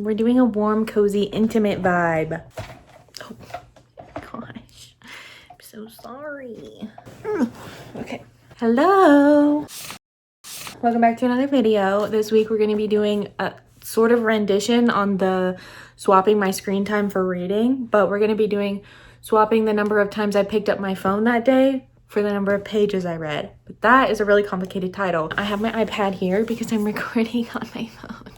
We're doing a warm, cozy, intimate vibe. Oh, gosh. I'm so sorry. Okay. Hello. Welcome back to another video. This week we're going to be doing a sort of rendition on the swapping my screen time for reading, but we're going to be doing swapping the number of times I picked up my phone that day for the number of pages I read. But that is a really complicated title. I have my iPad here because I'm recording on my phone.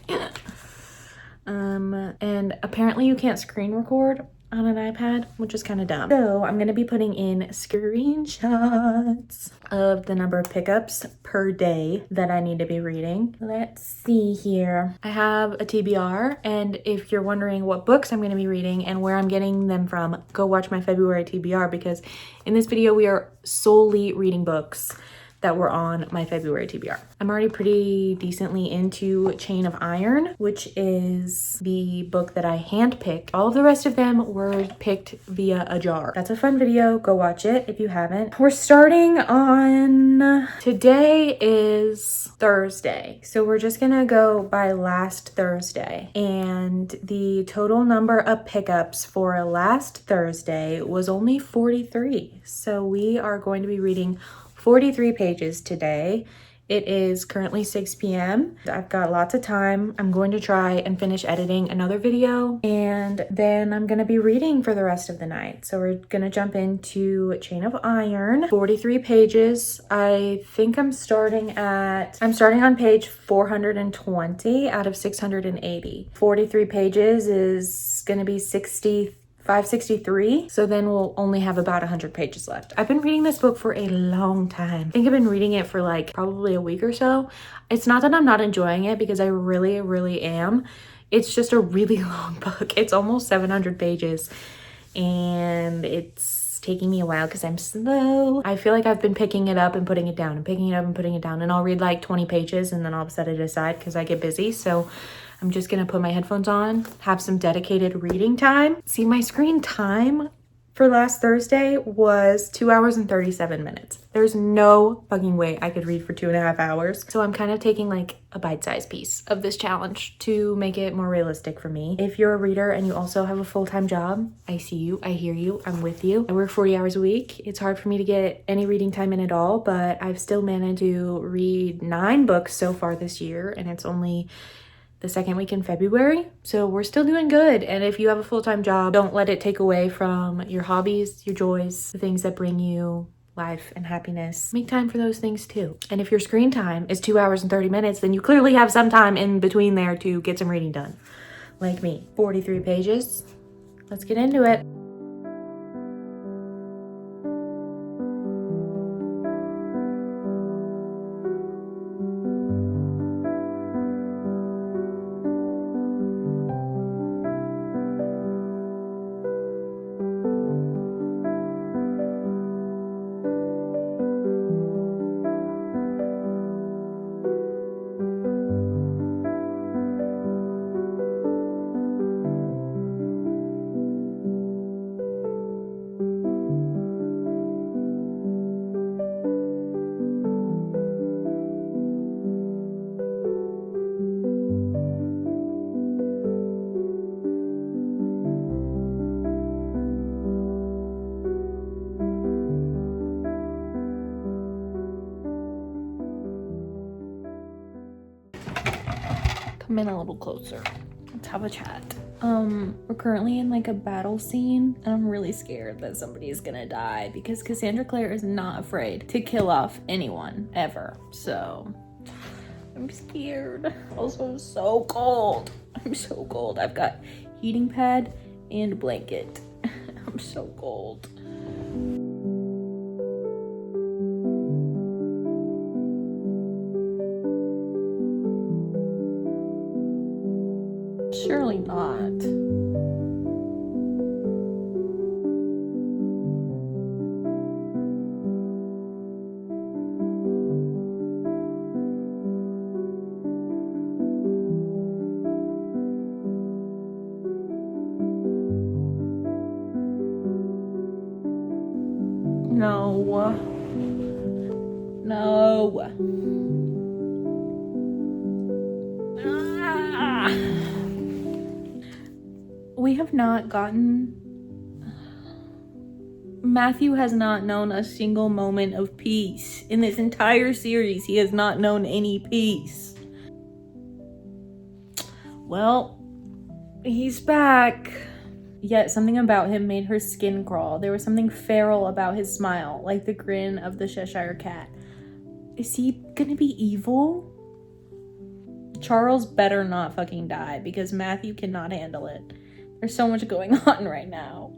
And apparently you can't screen record on an iPad, which is kind of dumb. So I'm gonna be putting in screenshots of the number of pickups per day that I need to be reading. Let's see here. I have a TBR, and if you're wondering what books I'm gonna be reading and where I'm getting them from, go watch my February TBR, because in this video we are solely reading books that were on my February TBR. I'm already pretty decently into Chain of Iron, which is the book that I handpicked. All of the rest of them were picked via a jar. That's a fun video. Go watch it if you haven't. We're starting on, today is Thursday. So we're just gonna go by last Thursday. And the total number of pickups for last Thursday was only 43. So we are going to be reading 43 pages today. It is currently 6 p.m. I've got lots of time. I'm going to try and finish editing another video, and then I'm gonna be reading for the rest of the night. So we're gonna jump into Chain of Iron, 43 pages. I think I'm starting on page 420 out of 680. 43 pages is gonna be 563, so then we'll only have about 100 pages left. I've been reading this book for a long time. I think I've been reading it for like probably a week or so. It's not that I'm not enjoying it, because I really am. It's just a really long book. It's almost 700 pages, and it's taking me a while because I'm slow. I feel like I've been picking it up and putting it down and picking it up and putting it down, and I'll read like 20 pages and then I'll set it aside because I get busy. So I'm just gonna put my headphones on, have some dedicated reading time. See, my screen time for last Thursday was 2 hours and 37 minutes. There's no fucking way I could read for 2.5 hours. So I'm kind of taking like a bite-sized piece of this challenge to make it more realistic for me. If you're a reader and you also have a full-time job, I see you, I hear you, I'm with you. I work 40 hours a week. It's hard for me to get any reading time in at all, but I've still managed to read 9 books so far this year, and it's only the second week in February. So we're still doing good. And if you have a full-time job, don't let it take away from your hobbies, your joys, the things that bring you life and happiness. Make time for those things too. And if your screen time is 2 hours and 30 minutes, then you clearly have some time in between there to get some reading done. Like me. 43 pages. Let's get into it. Come in a little closer. Let's have a chat. We're currently in like a battle scene, and I'm really scared that somebody is gonna die because Cassandra Clare is not afraid to kill off anyone ever. So I'm scared. Also, I'm so cold. I'm so cold. I've got heating pad and blanket. I'm so cold. Surely not. No. No. Ah. We have not gotten... Matthew has not known a single moment of peace. In this entire series, he has not known any peace. Well, he's back. Yet something about him made her skin crawl. There was something feral about his smile, like the grin of the Cheshire Cat. Is he gonna be evil? Charles better not fucking die, because Matthew cannot handle it. There's so much going on right now.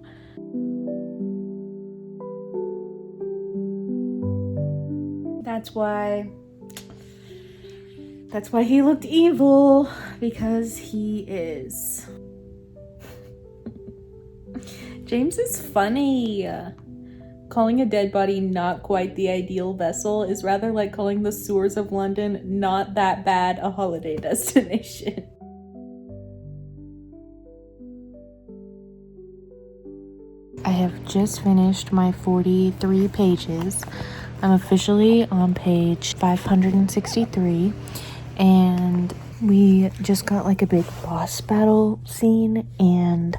That's why he looked evil, because he is. James is funny. Calling a dead body not quite the ideal vessel is rather like calling the sewers of London not that bad a holiday destination. I have just finished my 43 pages. I'm officially on page 563, and we just got like a big boss battle scene, and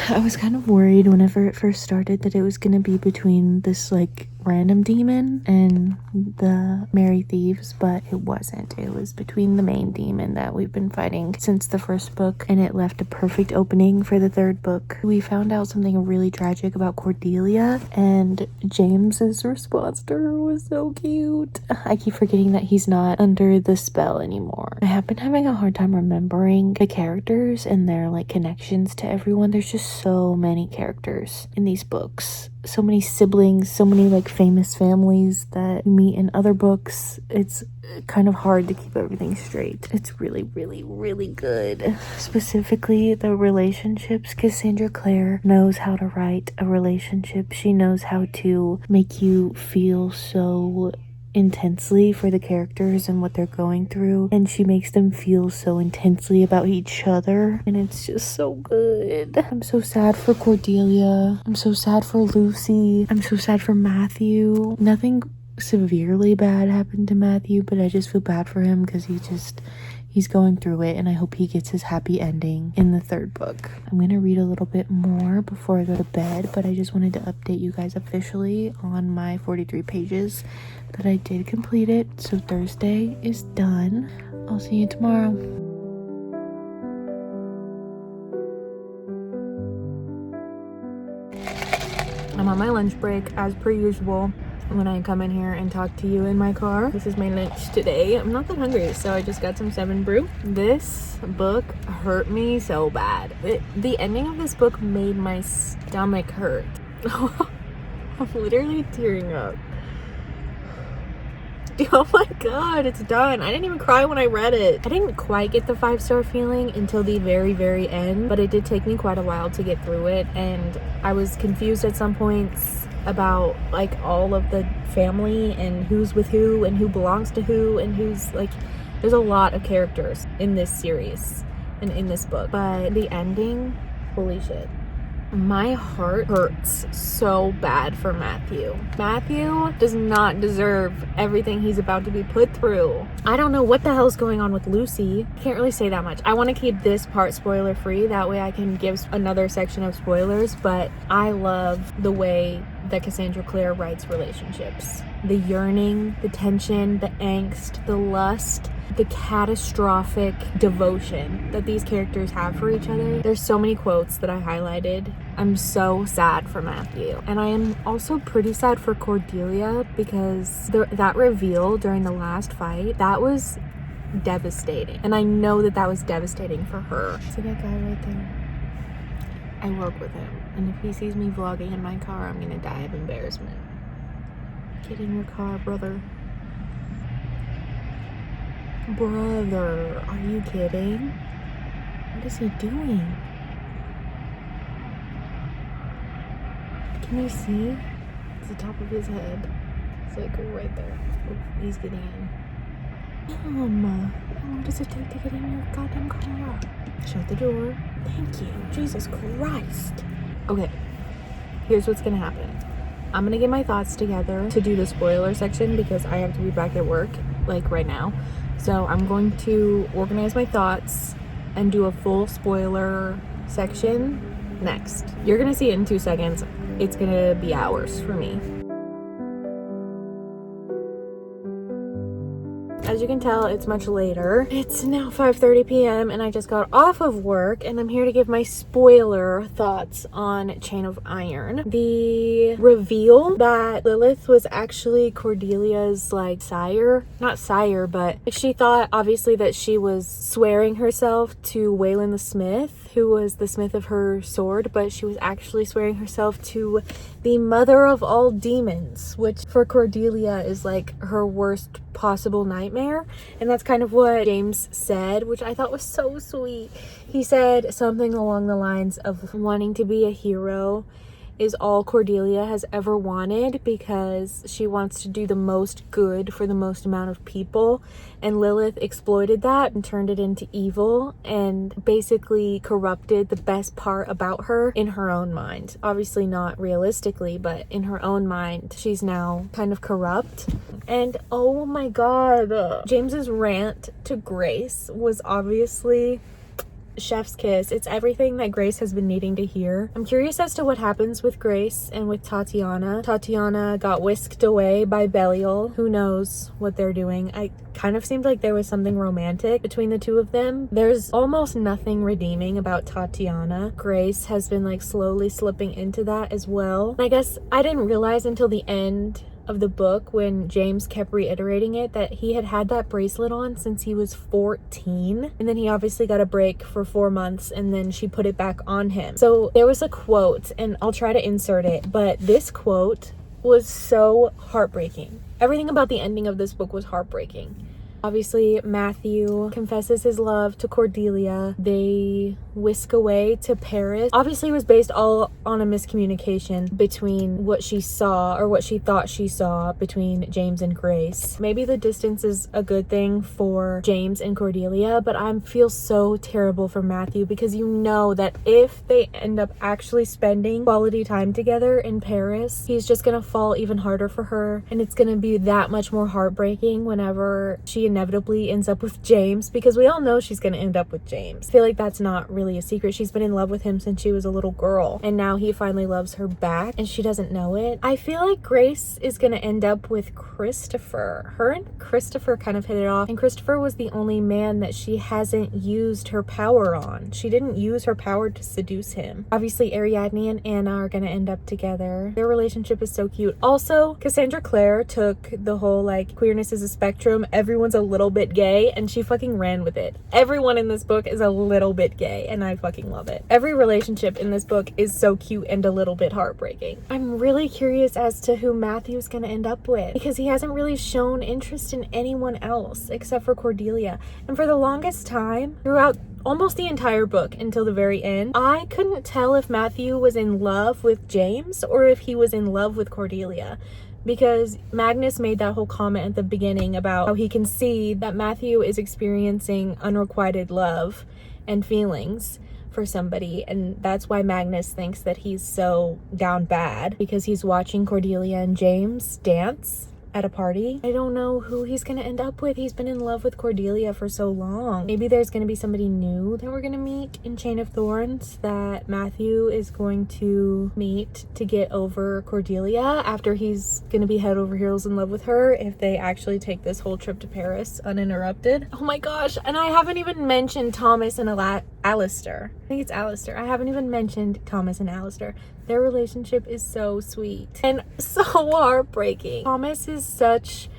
I was kind of worried whenever it first started that it was gonna be between this like random demon and the merry thieves, but it wasn't. It was between the main demon that we've been fighting since the first book, and it left a perfect opening for the third book. We found out something really tragic about Cordelia, and James's response to her was so cute. I keep forgetting that he's not under the spell anymore. I have been having a hard time remembering the characters and their like connections to everyone. There's just so many characters in these books, so many siblings, so many like famous families that you meet in other books. It's kind of hard to keep everything straight. It's really, really, really good. Specifically, the relationships. Cassandra Clare knows how to write a relationship. She knows how to make you feel so intensely for the characters and what they're going through, and she makes them feel so intensely about each other, and it's just so good. I'm so sad for Cordelia. I'm so sad for Lucy. I'm so sad for Matthew. Nothing severely bad happened to Matthew, but I just feel bad for him because he's going through it, and I hope he gets his happy ending in the third book. I'm gonna read a little bit more before I go to bed, but I just wanted to update you guys officially on my 43 pages that I did complete it. So Thursday is done. I'll see you tomorrow. I'm on my lunch break as per usual. When I come in here and talk to you in my car. This is my lunch today. I'm not that hungry, so I just got some 7 Brew. This book hurt me so bad. The ending of this book made my stomach hurt. I'm literally tearing up. Oh my god, it's done. I didn't even cry when I read it. I didn't quite get the 5-star feeling until the very, very end, but it did take me quite a while to get through it, and I was confused at some points about like all of the family and who's with who and who belongs to who and who's like, there's a lot of characters in this series and in this book, but the ending, holy shit. My heart hurts so bad for Matthew. Matthew does not deserve everything he's about to be put through. I don't know what the hell's going on with Lucy. Can't really say that much. I want to keep this part spoiler free. That way I can give another section of spoilers, but I love the way that Cassandra Clare writes relationships. The yearning, the tension, the angst, the lust, the catastrophic devotion that these characters have for each other. There's so many quotes that I highlighted. I'm so sad for Matthew. And I am also pretty sad for Cordelia, because that reveal during the last fight, that was devastating. And I know that that was devastating for her. See that guy right there? I work with him, and if he sees me vlogging in my car, I'm gonna die of embarrassment. Get in your car, brother. Brother, are you kidding? What is he doing? Can you see? It's the top of his head. It's like right there. Oh, he's getting in. What does it take to get in your goddamn car? Shut the door. Thank you. Jesus Christ. Okay, here's what's gonna happen. I'm gonna get my thoughts together to do the spoiler section because I have to be back at work like right now. So I'm going to organize my thoughts and do a full spoiler section next. You're gonna see it in 2 seconds. It's gonna be hours for me. As you can tell, it's much later. It's now 5:30 p.m. and I just got off of work, and I'm here to give my spoiler thoughts on Chain of Iron. The reveal that Lilith was actually Cordelia's like sire, not sire, but she thought obviously that she was swearing herself to Waylon the Smith, who was the smith of her sword, but she was actually swearing herself to the mother of all demons, which for Cordelia is like her worst possible nightmare. And that's kind of what James said, which I thought was so sweet. He said something along the lines of wanting to be a hero is all Cordelia has ever wanted, because she wants to do the most good for the most amount of people, and Lilith exploited that and turned it into evil and basically corrupted the best part about her in her own mind. Obviously not realistically, but in her own mind she's now kind of corrupt. And oh my god, James's rant to Grace was obviously chef's kiss. It's everything that Grace has been needing to hear. I'm curious as to what happens with Grace and with Tatiana. Tatiana got whisked away by Belial. Who knows what they're doing? I kind of seemed like there was something romantic between the two of them. There's almost nothing redeeming about Tatiana. Grace has been like slowly slipping into that as well. I guess I didn't realize until the end of the book, when James kept reiterating it, that he had had that bracelet on since he was 14, and then he obviously got a break for 4 months, and then she put it back on him. So there was a quote, and I'll try to insert it, but this quote was so heartbreaking. Everything about the ending of this book was heartbreaking. Obviously, Matthew confesses his love to Cordelia. They whisk away to Paris. Obviously, it was based all on a miscommunication between what she saw, or what she thought she saw, between James and Grace. Maybe the distance is a good thing for James and Cordelia, but I feel so terrible for Matthew, because you know that if they end up actually spending quality time together in Paris, he's just gonna fall even harder for her, and it's gonna be that much more heartbreaking whenever she inevitably ends up with James, because we all know she's gonna end up with James. I feel like that's not really a secret. She's been in love with him since she was a little girl, and now he finally loves her back and she doesn't know it. I feel like Grace is gonna end up with Christopher. Her and Christopher kind of hit it off, and Christopher was the only man that she hasn't used her power on. She didn't use her power to seduce him. Obviously, Ariadne and Anna are gonna end up together. Their relationship is so cute. Also, Cassandra Clare took the whole like queerness is a spectrum, everyone's a little bit gay, and she fucking ran with it. Everyone in this book is a little bit gay, and I fucking love it. Every relationship in this book is so cute and a little bit heartbreaking. I'm really curious as to who Matthew's gonna end up with, because he hasn't really shown interest in anyone else except for Cordelia. And for the longest time, throughout almost the entire book until the very end, I couldn't tell if Matthew was in love with James or if he was in love with Cordelia, because Magnus made that whole comment at the beginning about how he can see that Matthew is experiencing unrequited love and feelings for somebody, and that's why Magnus thinks that he's so down bad, because he's watching Cordelia and James dance at a party. I don't know who he's gonna end up with. He's been in love with Cordelia for so long. Maybe there's gonna be somebody new that we're gonna meet in Chain of Thorns that Matthew is going to meet to get over Cordelia after he's gonna be head over heels in love with her, if they actually take this whole trip to Paris uninterrupted. Oh my gosh, and I haven't even mentioned Thomas and Alistair. I think it's Alistair. I haven't even mentioned Thomas and Alistair. Their relationship is so sweet and so heartbreaking. Thomas is such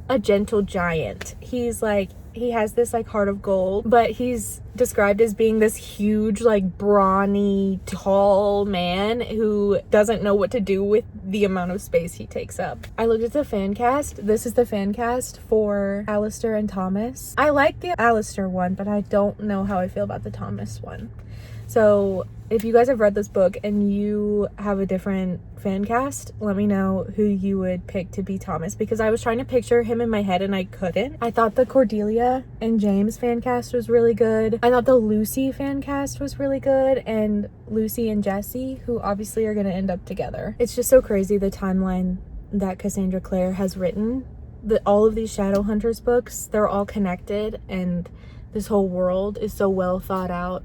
a gentle giant. He's like, he has this like heart of gold, but he's described as being this huge, like brawny, tall man who doesn't know what to do with the amount of space he takes up. I looked at the fan cast. This is the fan cast for Alistair and Thomas. I like the Alistair one, but I don't know how I feel about the Thomas one. So if you guys have read this book and you have a different fan cast, let me know who you would pick to be Thomas, because I was trying to picture him in my head and I couldn't. I thought the Cordelia and James fan cast was really good. I thought the Lucy fan cast was really good, and Lucy and Jesse, who obviously are going to end up together. It's just so crazy the timeline that Cassandra Clare has written. All of these Shadowhunters books, they're all connected, and this whole world is so well thought out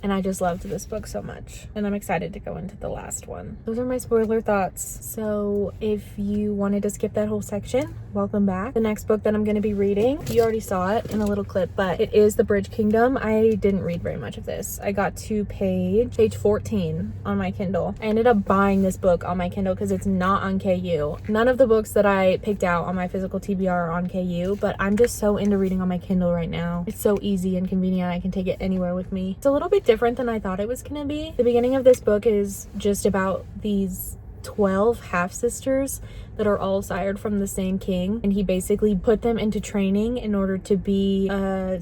and I just loved this book so much, and I'm excited to go into the last one. Those are my spoiler thoughts. So if you wanted to skip that whole section, welcome back. The next book that I'm going to be reading, you already saw it in a little clip, but it is The Bridge Kingdom. I didn't read very much of this. I got to page 14 on my Kindle. I ended up buying this book on my Kindle because it's not on KU. None of the books that I picked out on my physical TBR are on KU, but I'm just so into reading on my Kindle right now. It's so easy and convenient. I can take it anywhere with me. It's a little bit different than I thought it was going to be. The beginning of this book is just about these 12 half-sisters that are all sired from the same king, and he basically put them into training in order to be a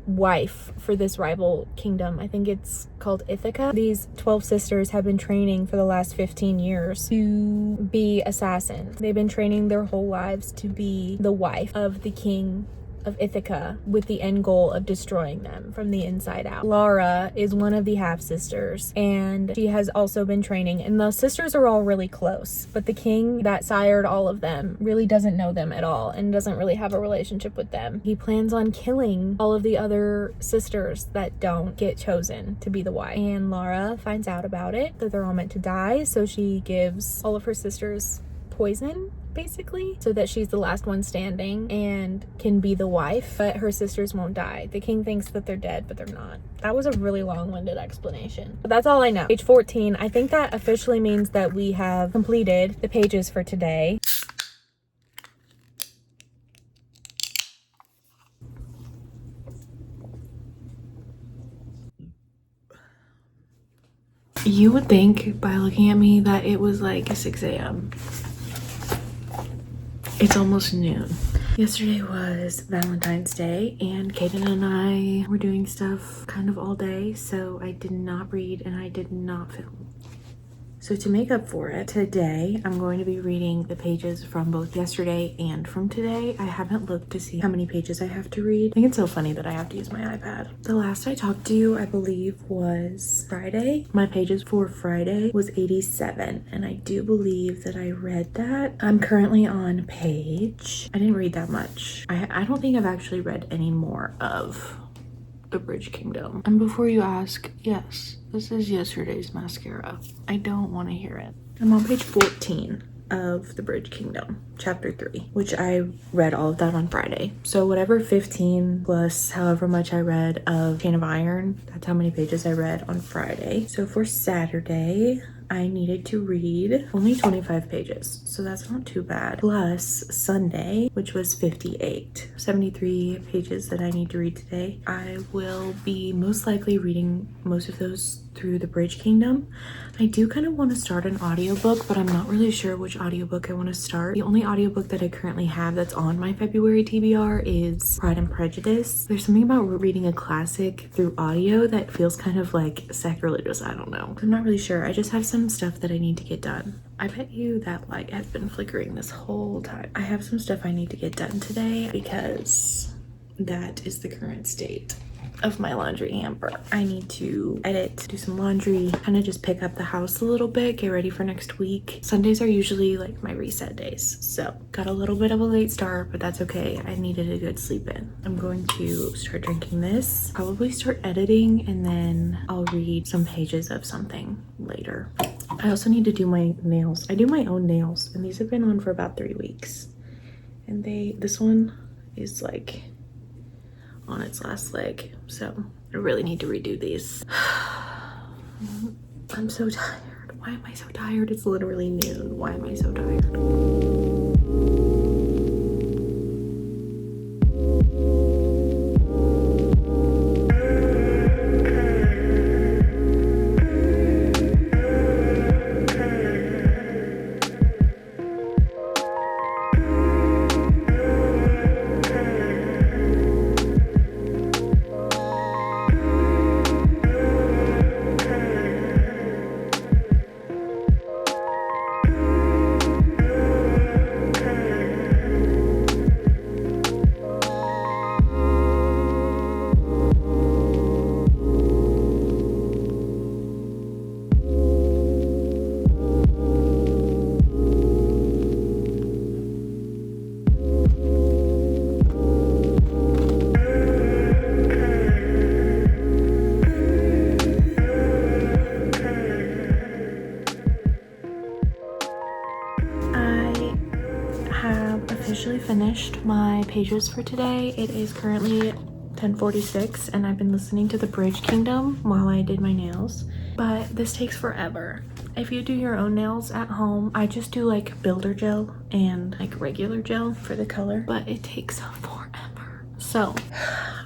wife for this rival kingdom. I think it's called Ithaca. These 12 sisters have been training for the last 15 years to be assassins. They've been training their whole lives to be the wife of the king of Ithaca, with the end goal of destroying them from the inside out. Laura is one of the half-sisters, and she has also been training, and the sisters are all really close, but the king that sired all of them really doesn't know them at all and doesn't really have a relationship with them. He plans on killing all of the other sisters that don't get chosen to be the wife, and Laura finds out about it, that they're all meant to die, so she gives all of her sisters poison, basically, so that she's the last one standing and can be the wife, but her sisters won't die. The king thinks that they're dead, but they're not. That was a really long-winded explanation, but that's all I know. Page 14, I think that officially means that we have completed the pages for today. You would think by looking at me that it was like 6 a.m. It's almost noon. Yesterday was Valentine's Day, and Kaden and I were doing stuff kind of all day, so I did not read and I did not film. So to make up for it, today I'm going to be reading the pages from both yesterday and from today. I haven't looked to see how many pages I have to read. I think it's so funny that I have to use my iPad. The last I talked to you, I believe, was Friday. My pages for Friday was 87, and I do believe that I read that. I'm currently on page... I didn't read that much. I don't think I've actually read any more of The Bridge Kingdom. And before you ask, yes, this is yesterday's mascara. I don't want to hear it. I'm on page 14 of The Bridge Kingdom, chapter 3, which I read all of that on Friday. So whatever 15 plus however much I read of Chain of Iron, that's how many pages I read on Friday. So for Saturday, I needed to read only 25 pages, so that's not too bad. Plus Sunday, which was 58, 73 pages that I need to read today. I will be most likely reading most of those through The Bridge Kingdom. I do kind of want to start an audiobook, but I'm not really sure which audiobook I want to start. The only audiobook that I currently have that's on my February TBR is Pride and Prejudice. There's something about reading a classic through audio that feels kind of like sacrilegious. I don't know. I'm not really sure. I just have some stuff that I need to get done. I bet you that light has been flickering this whole time. I have some stuff I need to get done today because that is the current state of my laundry hamper. I need to edit, do some laundry, kind of just pick up the house a little bit, get ready for next week. Sundays are usually like my reset days, so got a little bit of a late start, but that's okay. I needed a good sleep in. I'm going to start drinking this, probably start editing, and then I'll read some pages of something later. I also need to do my nails. I do my own nails, and these have been on for about 3 weeks, and this one is like on its last leg, so I really need to redo these. I'm so tired. Why am I so tired? It's literally noon. Why am I so tired? finished my pages for today. It is currently 10:46 and I've been listening to The Bridge Kingdom while I did my nails, but this takes forever. If you do your own nails at home, I just do like builder gel and like regular gel for the color, but it takes forever. So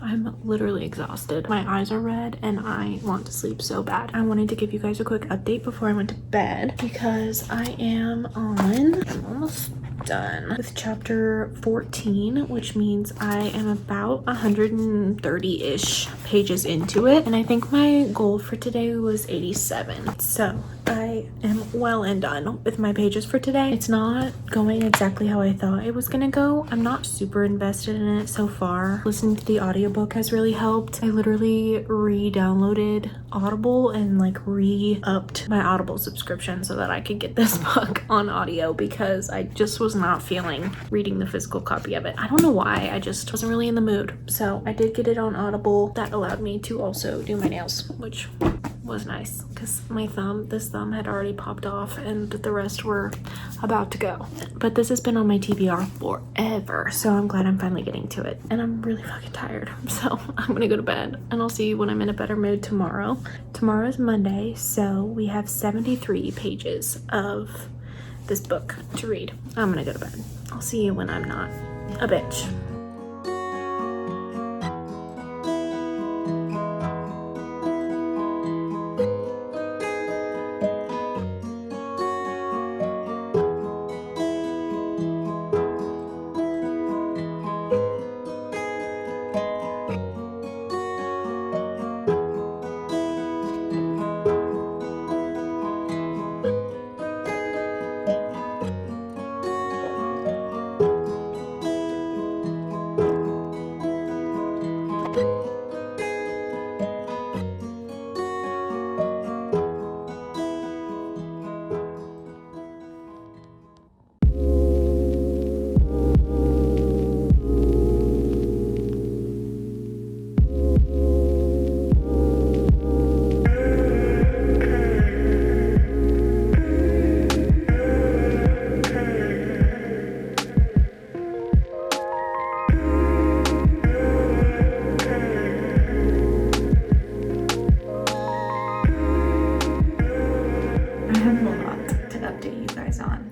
I'm literally exhausted. My eyes are red and I want to sleep so bad. I wanted to give you guys a quick update before I went to bed because I'm almost done with chapter 14, which means I am about 130-ish pages into it, and I think my goal for today was 87. So I am well and done with my pages for today. It's not going exactly how I thought it was gonna go. I'm not super invested in it so far. Listening to the audiobook has really helped. I literally re-downloaded Audible and like re-upped my Audible subscription so that I could get this book on audio because I just was not feeling reading the physical copy of it. I don't know why, I just wasn't really in the mood. So I did get it on Audible. That allowed me to also do my nails, which was nice because this thumb had already popped off and the rest were about to go. But this has been on my TBR forever, so I'm glad I'm finally getting to it. And I'm really fucking tired, so I'm gonna go to bed and I'll see you when I'm in a better mood tomorrow. Tomorrow is Monday, so we have 73 pages of this book to read. I'm gonna go to bed. I'll see you when I'm not a bitch.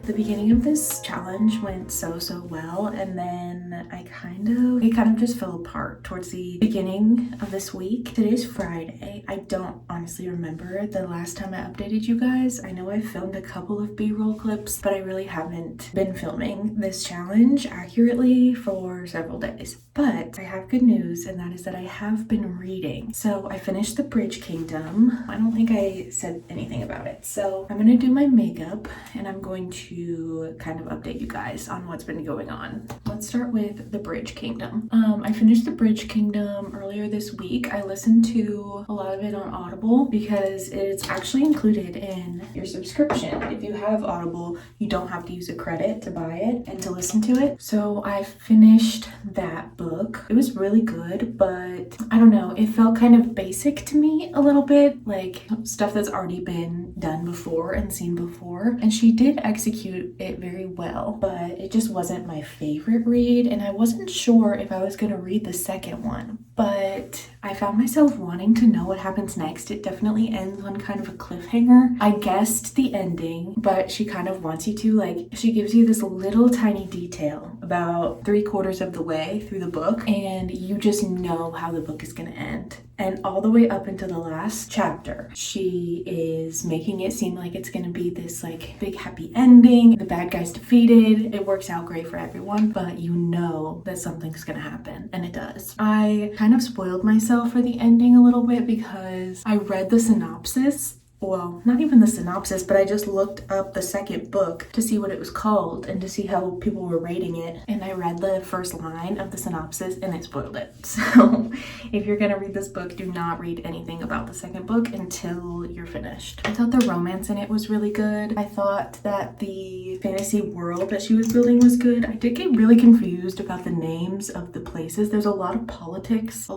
The beginning of this challenge went so well, and then it kind of just fell apart towards the beginning of this week. Today's Friday. I don't honestly remember the last time I updated you guys. I know I filmed a couple of B-roll clips, but I really haven't been filming this challenge accurately for several days. But I have good news, and that is that I have been reading. So I finished The Bridge Kingdom. I don't think I said anything about it. So I'm gonna do my makeup and I'm going to kind of update you guys on what's been going on. Let's start with The Bridge Kingdom. I finished The Bridge Kingdom earlier this week. I listened to a lot of it on Audible because it's actually included in your subscription. If you have Audible, you don't have to use a credit to buy it and to listen to it. So I finished that book. It was really good, but I don't know, it felt kind of basic to me a little bit, like stuff that's already been done before and seen before. And she did execute it very well, but it just wasn't my favorite read, and I wasn't sure if I was gonna read the second one, but I found myself wanting to know what happens next. It definitely ends on kind of a cliffhanger. I guessed the ending, but she kind of wants you to, like, she gives you this little tiny detail about 3/4 of the way through the book, and you just know how the book is gonna end. And all the way up into the last chapter, she is making it seem like it's gonna be this like big happy ending. The bad guy's defeated. It works out great for everyone, but you know that something's gonna happen, and it does. I kind of spoiled myself for the ending a little bit because I read the synopsis. Well, not even the synopsis, but I just looked up the second book to see what it was called and to see how people were rating it. And I read the first line of the synopsis and it spoiled it. So if you're gonna read this book, do not read anything about the second book until you're finished. I thought the romance in it was really good. I thought that the fantasy world that she was building was good. I did get really confused about the names of the places. There's a lot of politics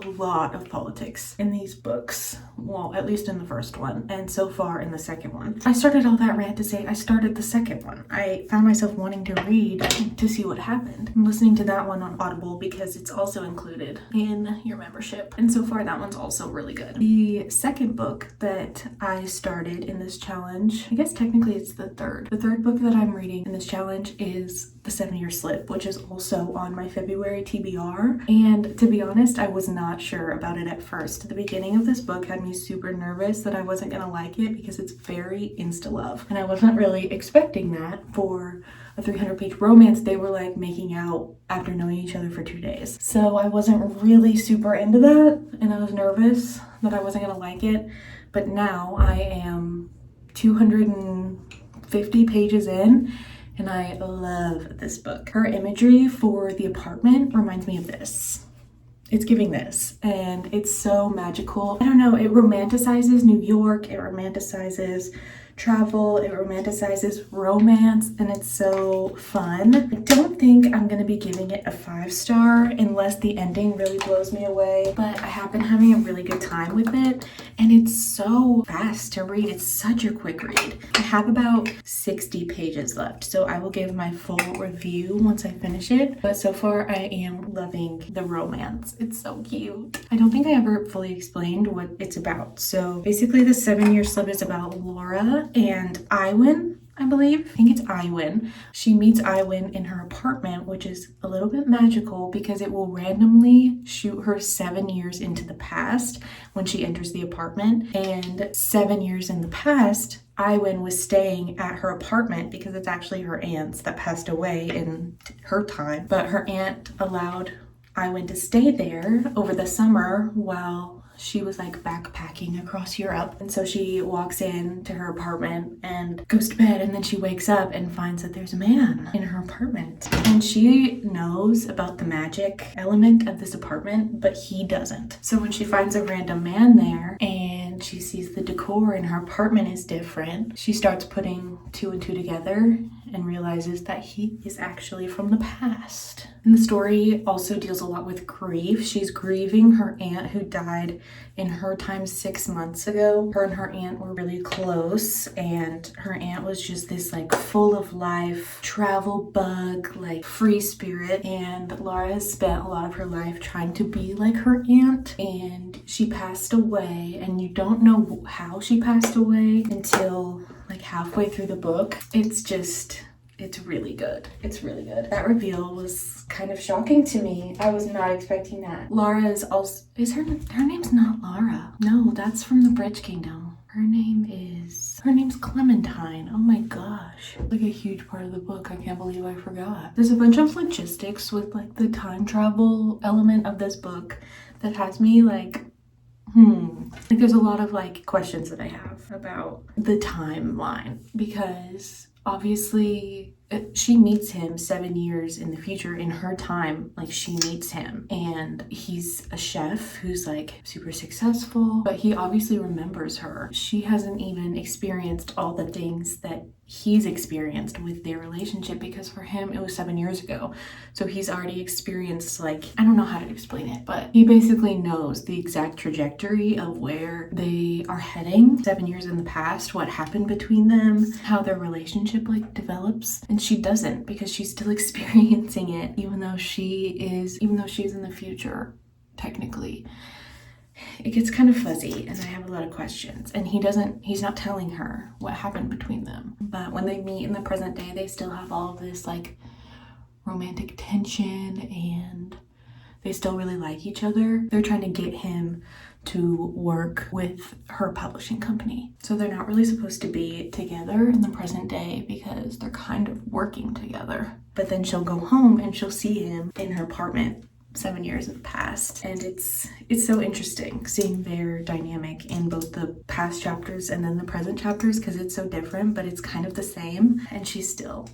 in these books. Well, at least in the first one. And so far in the second one. I started all that rant to say I started the second one. I found myself wanting to read to see what happened. I'm listening to that one on Audible because it's also included in your membership. And so far that one's also really good. The second book that I started in this challenge, I guess technically it's the third. The third book that I'm reading in this challenge is The 7-Year Slip, which is also on my February TBR. And to be honest, I was not sure about it at first. The beginning of this book had me super nervous that I wasn't gonna like it because it's very insta-love. And I wasn't really expecting that for a 300-page romance. They were like making out after knowing each other for 2 days. So I wasn't really super into that, and I was nervous that I wasn't gonna like it. But now I am 250 pages in, and I love this book. Her imagery for the apartment reminds me of this. It's giving this, and it's so magical. I don't know, it romanticizes New York, it romanticizes travel, it romanticizes romance, and it's so fun. I don't think I'm gonna be giving it a 5-star unless the ending really blows me away, but I have been having a really good time with it, and it's so fast to read. It's such a quick read. I have about 60 pages left, so I will give my full review once I finish it, but so far I am loving the romance. It's so cute. I don't think I ever fully explained what it's about. So basically the 7-Year Slip is about Laura and Iwin, I believe. I think it's Iwin. She meets Iwin in her apartment, which is a little bit magical because it will randomly shoot her 7 years into the past when she enters the apartment. And 7 years in the past, Iwin was staying at her apartment because it's actually her aunt's that passed away in her time. But her aunt allowed Iwin to stay there over the summer while she was like backpacking across Europe. And so she walks in to her apartment and goes to bed, and then she wakes up and finds that there's a man in her apartment. And she knows about the magic element of this apartment, but he doesn't. So when she finds a random man there and she sees the decor in her apartment is different, she starts putting 2 and 2 together and realizes that he is actually from the past. And the story also deals a lot with grief. She's grieving her aunt who died in her time 6 months ago. Her and her aunt were really close, and her aunt was just this like full of life, travel bug, like free spirit. And Laura has spent a lot of her life trying to be like her aunt, and she passed away, and you don't know how she passed away until like halfway through the book. It's really good. It's really good. That reveal was kind of shocking to me. I was not expecting that. Laura is also, her name's not Laura. No, that's from the Bridge Kingdom. Her name's Clementine. Oh my gosh. Like a huge part of the book. I can't believe I forgot. There's a bunch of logistics with like the time travel element of this book that has me like, like there's a lot of like questions that I have about the timeline, because obviously she meets him 7 years in the future in her time. Like she meets him, and he's a chef who's like super successful, but he obviously remembers her. She hasn't even experienced all the things that he's experienced with their relationship, because for him it was 7 years ago. So he's already experienced, like, I don't know how to explain it, but he basically knows the exact trajectory of where they are heading 7 years in the past, what happened between them, how their relationship like develops. And she doesn't, because she's still experiencing it, even though she's in the future technically. It gets kind of fuzzy, and I have a lot of questions, and he's not telling her what happened between them. But when they meet in the present day, they still have all of this like romantic tension, and they still really like each other. They're trying to get him to work with her publishing company. So they're not really supposed to be together in the present day because they're kind of working together. But then she'll go home and she'll see him in her apartment 7 years in the past, and it's so interesting seeing their dynamic in both the past chapters and then the present chapters, because it's so different, but it's kind of the same. And she still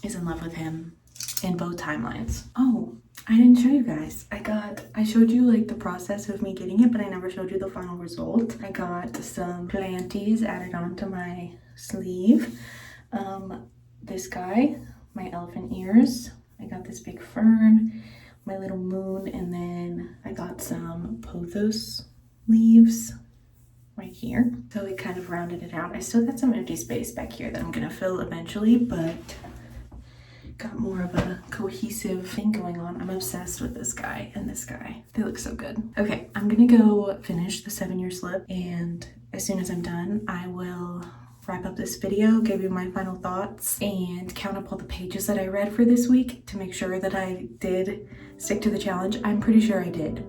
is in love with him in both timelines. Oh, I didn't show you guys. I showed you like the process of me getting it, but I never showed you the final result. I got some planties added onto my sleeve. This guy, my elephant ears. I got this big fern, my little moon, and then I got some pothos leaves. right here. So it kind of rounded it out. I still got some empty space back here that I'm gonna fill eventually, but got more of a cohesive thing going on. I'm obsessed with this guy and this guy. They look so good. Okay, I'm gonna go finish the 7-year slip, and as soon as I'm done, I will wrap up this video, give you my final thoughts, and count up all the pages that I read for this week to make sure that I did stick to the challenge. I'm pretty sure I did.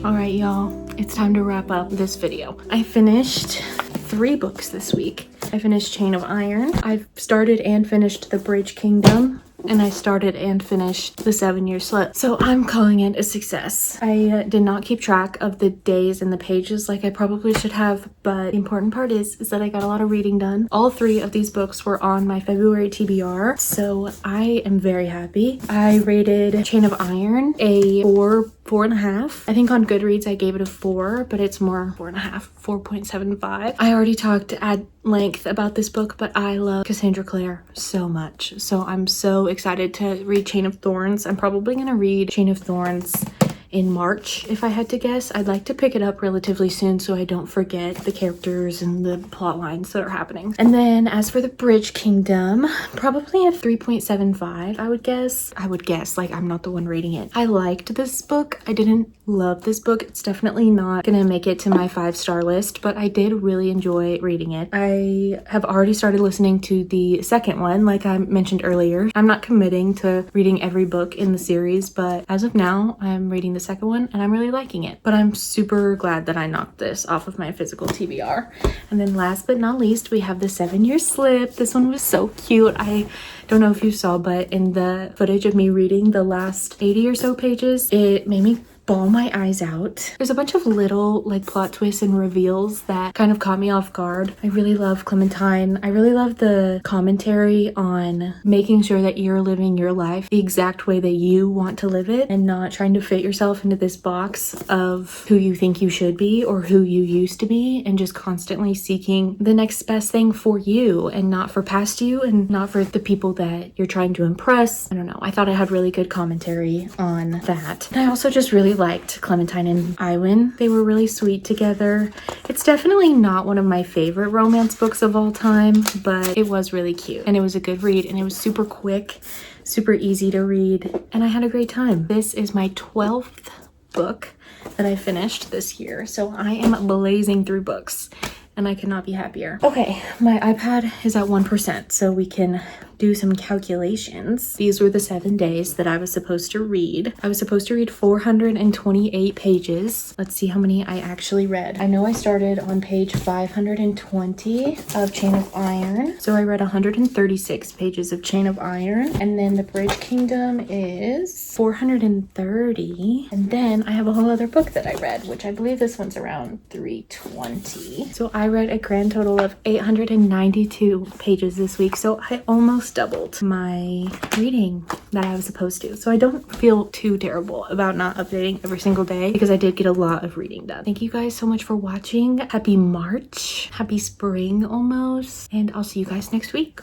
All right, y'all, it's time to wrap up this video. I finished 3 books this week. I finished Chain of Iron. I've started and finished The Bridge Kingdom, and I started and finished The 7-Year Slip. So I'm calling it a success. I did not keep track of the days and the pages like I probably should have, but the important part is that I got a lot of reading done. All 3 of these books were on my February TBR, so I am very happy. I rated Chain of Iron a 4.5. I think on Goodreads I gave it a 4, but it's more 4.5, 4.75. I already talked at length about this book, but I love Cassandra Clare so much. So I'm so excited to read Chain of Thorns. I'm probably gonna read Chain of Thorns in March, if I had to guess. I'd like to pick it up relatively soon so I don't forget the characters and the plot lines that are happening. And then as for The Bridge Kingdom, probably a 3.75, I would guess, like I'm not the one reading it. I liked this book. I didn't love this book. It's definitely not gonna make it to my 5-star list, but I did really enjoy reading it. I have already started listening to the second one, like I mentioned earlier. I'm not committing to reading every book in the series, but as of now, I'm reading the second one and I'm really liking it. But I'm super glad that I knocked this off of my physical TBR. And then last but not least, we have The 7-Year Slip. This one was so cute. I don't know if you saw, but in the footage of me reading the last 80 or so pages, it made me bawl my eyes out. There's a bunch of little like plot twists and reveals that kind of caught me off guard. I really love Clementine. I really love the commentary on making sure that you're living your life the exact way that you want to live it and not trying to fit yourself into this box of who you think you should be or who you used to be, and just constantly seeking the next best thing for you and not for past you and not for the people that you're trying to impress. I don't know. I thought it had really good commentary on that. And I also just really liked Clementine and Iwan. They were really sweet together. It's definitely not one of my favorite romance books of all time, but it was really cute and it was a good read and it was super quick, super easy to read, and I had a great time. This is my 12th book that I finished this year, so I am blazing through books and I cannot be happier. Okay, my iPad is at 1%, so we can do some calculations. These were the 7 days that I was supposed to read. I was supposed to read 428 pages. Let's see how many I actually read. I know I started on page 520 of Chain of Iron. So I read 136 pages of Chain of Iron. And then The Bridge Kingdom is 430. And then I have a whole other book that I read, which I believe this one's around 320. So I read a grand total of 892 pages this week. So I almost doubled my reading that I was supposed to. So I don't feel too terrible about not updating every single day because I did get a lot of reading done. Thank you guys so much for watching. Happy March, happy spring almost, and I'll see you guys next week.